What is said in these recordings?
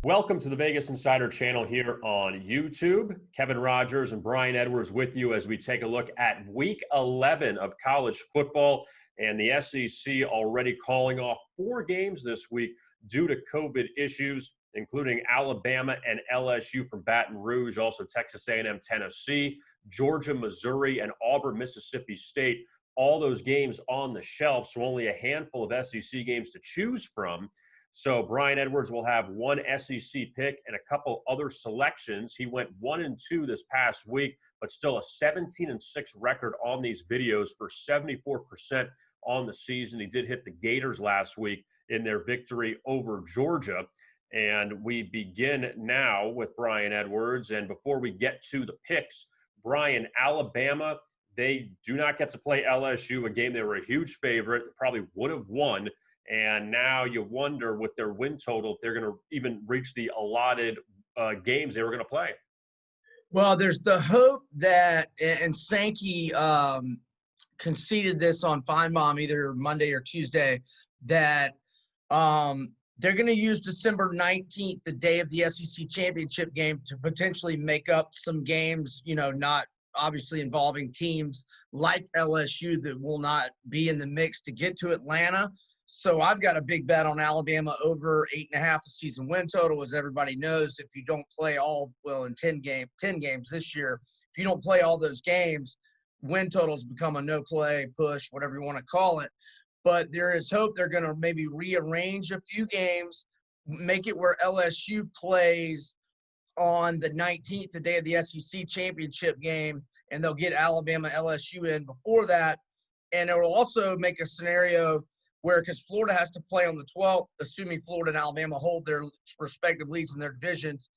Welcome to the Vegas Insider channel here on YouTube. Kevin Rogers and Brian Edwards with you as we take a look at Week 11 of college football, and the SEC already calling off 4 games this week due to COVID issues, including Alabama and LSU from Baton Rouge, also Texas A&M, Tennessee, Georgia, Missouri, and Auburn, Mississippi State. All those games on the shelf, so only a handful of SEC games to choose from. So Brian Edwards will have one SEC pick and a couple other selections. He went 1-2 this past week, but still a 17-6 record on these videos for 74% on the season. He did hit the Gators last week in their victory over Georgia. And we begin now with Brian Edwards. And before we get to the picks, Brian, Alabama, they do not get to play LSU, a game they were a huge favorite, probably would have won. And now you wonder with their win total if they're going to even reach the allotted games they were going to play. Well, there's the hope that, and Sankey conceded this on Feinbaum either Monday or Tuesday, that they're going to use December 19th, the day of the SEC championship game, to potentially make up some games, not obviously involving teams like LSU that will not be in the mix to get to Atlanta. So I've got a big bet on Alabama over 8.5 season win total. As everybody knows, if you don't play in 10 games this year, if you don't play all those games, win totals become a no play, push, whatever you want to call it. But there is hope they're going to maybe rearrange a few games, make it where LSU plays on the 19th, the day of the SEC championship game, and they'll get Alabama, LSU in before that. And it will also make a scenario where, because Florida has to play on the 12th, assuming Florida and Alabama hold their respective leads in their divisions,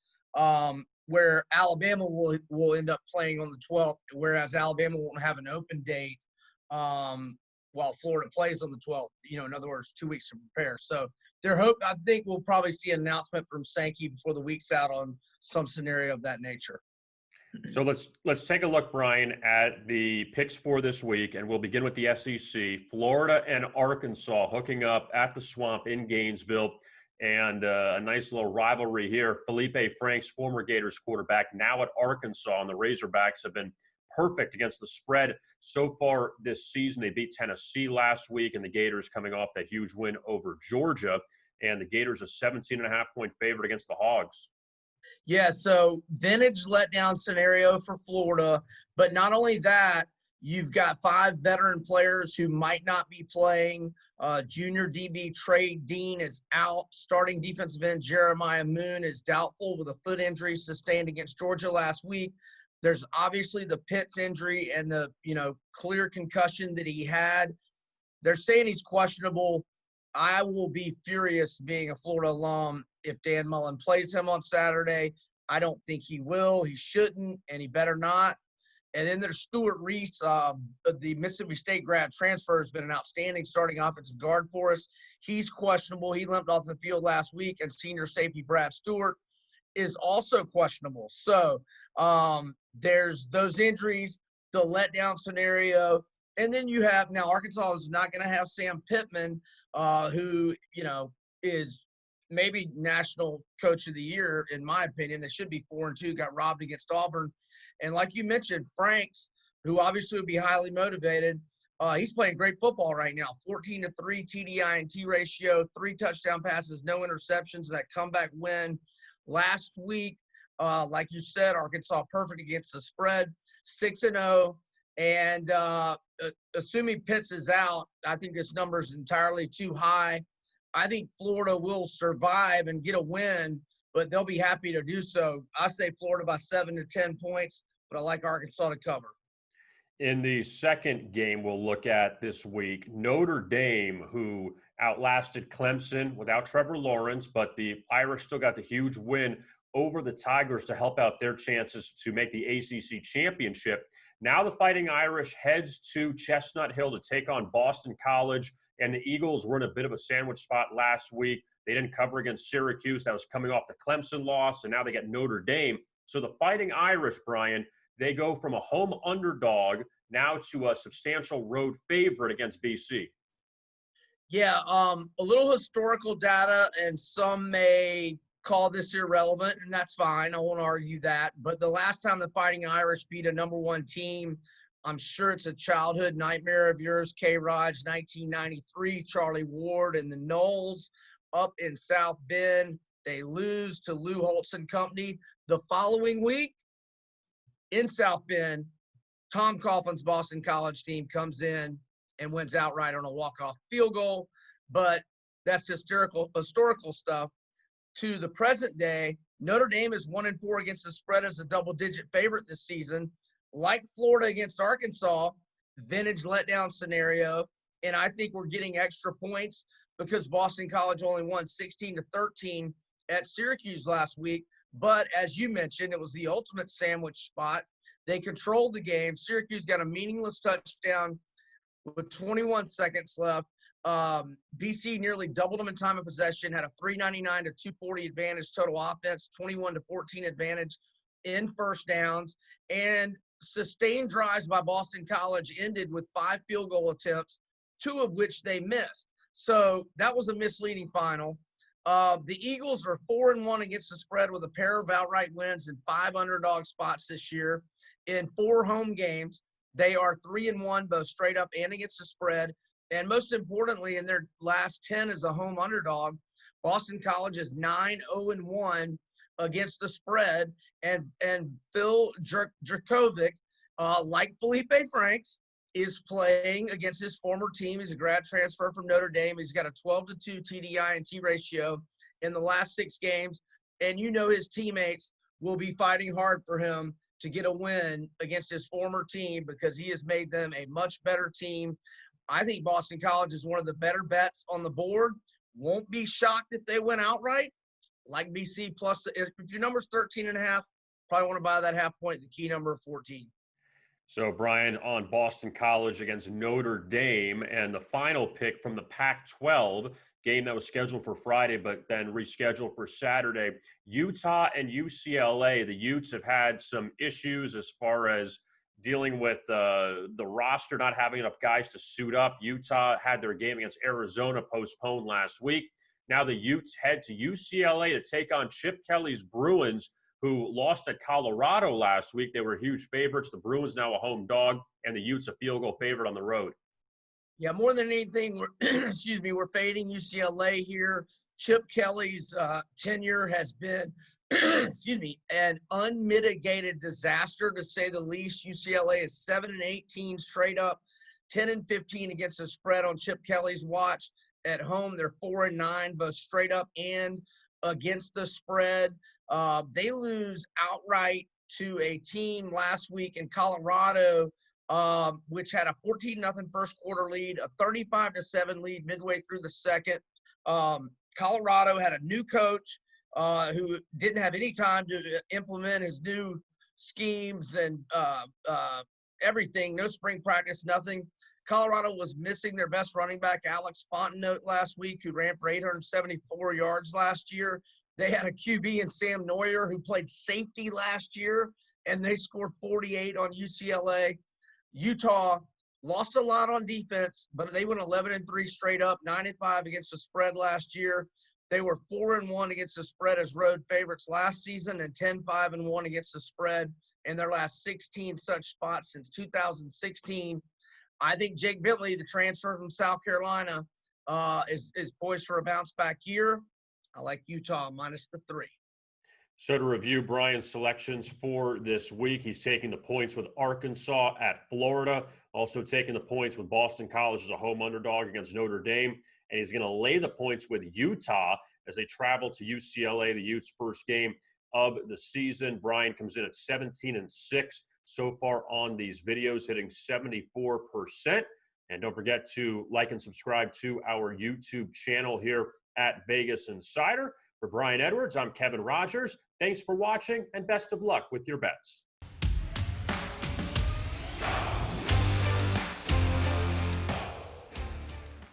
where Alabama will end up playing on the 12th, whereas Alabama won't have an open date while Florida plays on the 12th. In other words, 2 weeks to prepare. So their hope, I think we'll probably see an announcement from Sankey before the week's out on some scenario of that nature. So let's take a look, Brian, at the picks for this week, and we'll begin with the SEC. Florida and Arkansas hooking up at the Swamp in Gainesville, and a nice little rivalry here. Felipe Franks, former Gators quarterback, now at Arkansas, and the Razorbacks have been perfect against the spread so far this season. They beat Tennessee last week, and the Gators coming off that huge win over Georgia, and the Gators a 17.5-point favorite against the Hogs. Yeah, so vintage letdown scenario for Florida. But not only that, you've got 5 veteran players who might not be playing. Junior DB Trey Dean is out. Starting defensive end Jeremiah Moon is doubtful with a foot injury sustained against Georgia last week. There's obviously the Pitts injury and the clear concussion that he had. They're saying he's questionable. I will be furious, being a Florida alum, if Dan Mullen plays him on Saturday. I don't think he will. He shouldn't, and he better not. And then there's Stuart Reese, the Mississippi State grad transfer, has been an outstanding starting offensive guard for us. He's questionable. He limped off the field last week, and senior safety Brad Stewart is also questionable. So there's those injuries, the letdown scenario. And then you have now Arkansas is not going to have Sam Pittman, who, is maybe national coach of the year, in my opinion. They should be 4-2, got robbed against Auburn. And like you mentioned, Franks, who obviously would be highly motivated, he's playing great football right now. 14-3 TDI-INT ratio, 3 touchdown passes, no interceptions, that comeback win last week. Like you said, Arkansas perfect against the spread, 6-0. And assuming Pitts is out, I think this number is entirely too high. I think Florida will survive and get a win, but they'll be happy to do so. I say Florida by 7 to 10 points, but I like Arkansas to cover. In the second game we'll look at this week, Notre Dame, who outlasted Clemson without Trevor Lawrence, but the Irish still got the huge win over the Tigers to help out their chances to make the ACC championship. Now the Fighting Irish heads to Chestnut Hill to take on Boston College, and the Eagles were in a bit of a sandwich spot last week. They didn't cover against Syracuse. That was coming off the Clemson loss, and now they get Notre Dame. So the Fighting Irish, Brian, they go from a home underdog now to a substantial road favorite against BC. Yeah, a little historical data, and some may call this irrelevant, and that's fine. I won't argue that. But the last time the Fighting Irish beat a number one team, I'm sure it's a childhood nightmare of yours, K-Raj, 1993, Charlie Ward and the Knowles up in South Bend. They lose to Lou Holtz and company. The following week in South Bend, Tom Coughlin's Boston College team comes in and wins outright on a walk-off field goal. But that's historical stuff. To the present day, Notre Dame is 1-4 against the spread as a double-digit favorite this season. Like Florida against Arkansas, vintage letdown scenario, and I think we're getting extra points because Boston College only won 16-13 at Syracuse last week. But as you mentioned, it was the ultimate sandwich spot. They controlled the game. Syracuse got a meaningless touchdown with 21 seconds left. BC nearly doubled them in time of possession, had a 399 to 240 advantage total offense, 21 to 14 advantage in first downs, and sustained drives by Boston College ended with 5 field goal attempts, 2 of which they missed. So that was a misleading final. The Eagles are 4-1 against the spread with a pair of outright wins and 5 underdog spots this year in 4 home games. They are 3-1 both straight up and against the spread. And most importantly, in their last 10 as a home underdog, Boston College is 9-0-1 against the spread. And Phil Dracovic, like Felipe Franks, is playing against his former team. He's a grad transfer from Notre Dame. He's got a 12-2 TDI-INT ratio in the last 6 games. And you know his teammates will be fighting hard for him to get a win against his former team because he has made them a much better team. I think Boston College is one of the better bets on the board. Won't be shocked if they went outright, like BC plus. If your number's 13.5, probably want to buy that half point, the key number of 14. So, Brian, on Boston College against Notre Dame, and the final pick from the Pac-12 game that was scheduled for Friday but then rescheduled for Saturday, Utah and UCLA. The Utes have had some issues as far as dealing with the roster not having enough guys to suit up. Utah had their game against Arizona postponed last week. Now the Utes head to UCLA to take on Chip Kelly's Bruins, who lost at Colorado last week. They were huge favorites. The Bruins now a home dog, and the Utes a field goal favorite on the road. Yeah, more than anything, we're fading UCLA here. Chip Kelly's tenure has been, an unmitigated disaster, to say the least. UCLA is 7-18 straight up, 10-15 against the spread on Chip Kelly's watch. At home, they're 4-9, both straight up and against the spread. They lose outright to a team last week in Colorado, which had a 14-0 first quarter lead, a 35-7 lead midway through the second. Colorado had a new coach who didn't have any time to implement his new schemes and everything. No spring practice, nothing. Colorado was missing their best running back, Alex Fontenot, last week, who ran for 874 yards last year. They had a QB in Sam Neuer who played safety last year, and they scored 48 on UCLA. Utah lost a lot on defense, but they went 11-3 straight up, 9-5 against the spread last year. They were 4-1 against the spread as road favorites last season and 10-5-1 against the spread in their last 16 such spots since 2016. I think Jake Bentley, the transfer from South Carolina, is poised for a bounce-back year. I like Utah minus the 3. So to review Brian's selections for this week, he's taking the points with Arkansas at Florida, also taking the points with Boston College as a home underdog against Notre Dame, and he's going to lay the points with Utah as they travel to UCLA, the Utes' first game of the season. Brian comes in at 17-6 so far on these videos, hitting 74%. And don't forget to like and subscribe to our YouTube channel here at Vegas Insider. For Brian Edwards, I'm Kevin Rogers. Thanks for watching, and best of luck with your bets.